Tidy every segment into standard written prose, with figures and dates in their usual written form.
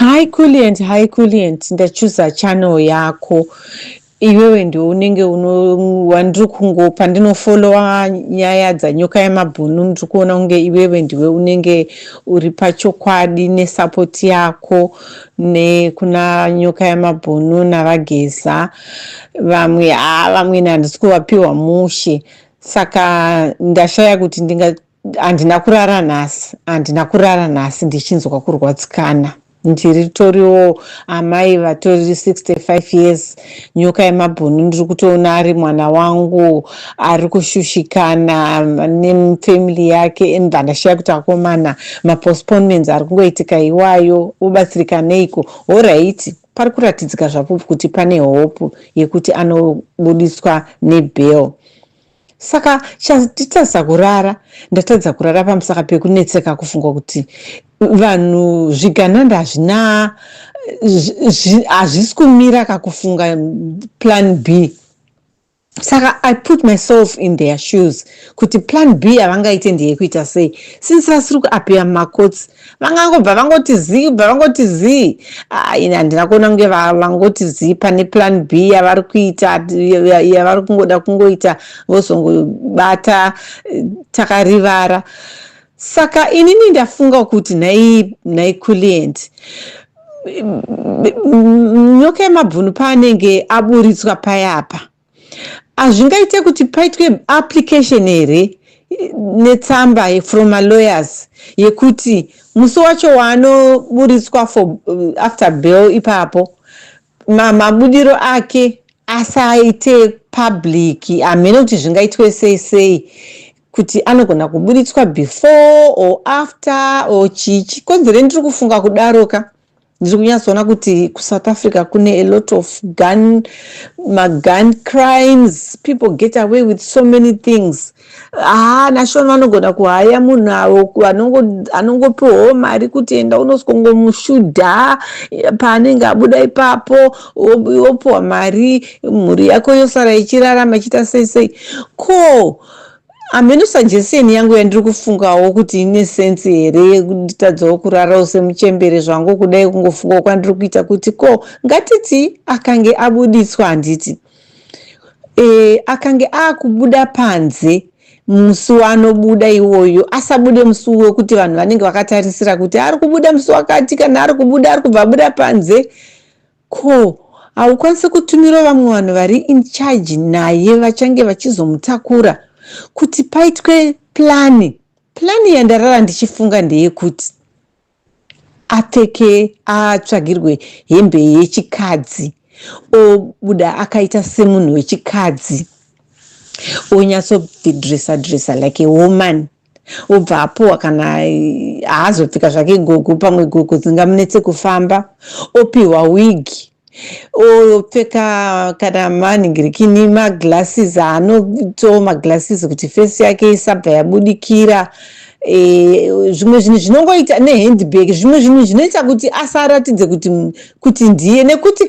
Hi Kuliant, ndachuza channel yako. Iwewe ndio unenge wandiri kungopa ndinofollowa nyaya dzanyoka yemabhunu. Ndiri kuona kunge iwewe ndiwe unenge uri pachokwadi nesupport yako nekuna nyoka yemabhunu navageza. Vamwe handisi kuvapiwa mushe. Saka ndashaya kuti handina kurara nhasi ndichinzwa kurwadzikana. Ndiri toriwo amai vatori 65 years. Nyoka yemabhunu ndiri kutoona ari mwana wangu ari kushushikana nefamily yake. Ndandashaya kuti akomana mapostponements ari kungoitika iwayo obatsirika neiko. Alright, pari kuratidzika zvapo kuti pane hope yekuti anobudiswa nebail. Saka chatitadza kurara, ndatadza kurara pamusaka pekunetseka kufunga kuti vanhu zvigananda hazvisi kumira kakufunga plan B. Saka I put myself in their shoes kuti plan B havangaite ndeyekuita sei. Since vasiri kuapia mumakotsi vangangobva vangoti zii. Ine handina kuona kunge vangoti zii pane plan B yavari kuita, yavari kungoda kungoita vozongobata takarivara. Saka inini ndafunga kuti nhai Kuliant, nyoka yemabhunu paanenge aburitswa payapa, hazvingaite kuti paitwe application here netsamba from malawyers yekuti musi wacho waanoburitswa after bail ipapo mabudiro ake asaite public. Hamene kuti zvingaitwe sei kuti anogona kuburitswa before or after or chichi. Konzere ndiri kufunga kudaroka. Ndiri kunyatsoona kuti kuSouth Africa kune a lot of gun crimes. People get away with so many things. Nashona vanogona kuhaya munhu anongopiwawo mari kuti enda unosongomushudha paanenge abuda ipapo, wopiwa mari, mhuri yako yosara ichirarama ichiita sei. Ko hamene suggestion yangu yandiri kufungawo kuti ine sense here kutadzawo kurarawo semuchembere zvangu kudai kungofunga kwandiri kuita kuti ko ngatiti akange abuditswa, handiti akange akubuda panze musi waanobuda iwoyo, asabude musi wekuti vanhu vanenge vakatarisira kuti ari kubuda musi wakati, kana ari kubuda ari kubva buda panze. Ko haukwanisi kutumira vamwe vanhu vari in charge naye vachange vachizomutakura kuti paitwe plani yandarara ndichifunga ndeyekuti atsvagirwe hembe yechikadzi, obuda akaita semunhu wechikadzi, onyatsobvidresa like a woman. Obva apuwa kana haazopfeka zvake gogo, pamwe gogo dzingamunetse kufamba, opiwa wigi, opfeka kana manhingirikini maglasses, anotowo maglasses kuti fesi yake isabva yabudikira. Zvimwe zvinhu zvinongoita nehandbag, zvimwe zvinhu zvinoita kuti asaratidze kuti ndiye, nekuti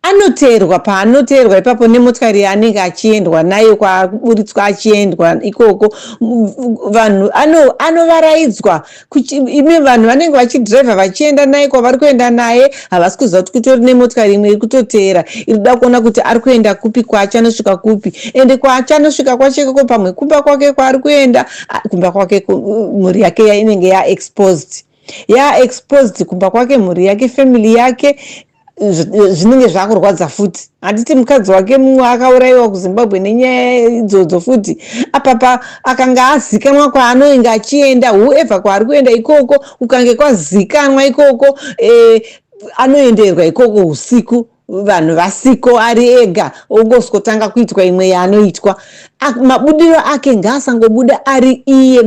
anoteerwa paanoteerwa ipapo nemotikari yaanenge achiendwa nayo kwaburitswa achiendwa ikoko. Vanhu anovaraidzwa. Ime vanhu vanenge vachidhiraivha vachienda naye kwavari kuenda naye, havasi kuziva kuti kutori nemotikari imwe iri kutoteera irikuda kuona kuti ari kuenda kupi, kwaachanosvika kupi, ende kwaachanosvika kwachekeko pamwe kumba kwake kwaari kuenda, kumba kwake mhuri yake inenge yaexposed kumba kwake, mhuri yake, family yake, zvinenge zvakurwadza futi. Handiti mukadzi wake mumwe akaurayiwa kuZimbabwe nenyaya idzodzo futi. Apapa akanga azikanwa kwaanoinga achienda, whoever kwaari kuenda ikoko, kukange kwazikanwa ikoko, anoenderwa ikoko usiku, vanhu vasiko ari ega, ongosotanga kuitwa imwe yaanoitwa. Mabudiro ake ngaasangobuda ari iye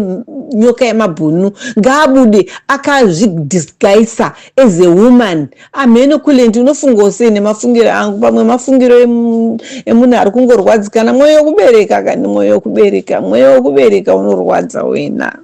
nyoka yemabhunu, ngaabude akazvidisgaisa as a woman. Hamene Kuliant, unofunga sei nemafungiro angu? Pamwe mafungiro emunhu ari kungorwadzikana. Mwoyo wekubereka unorwadza wena.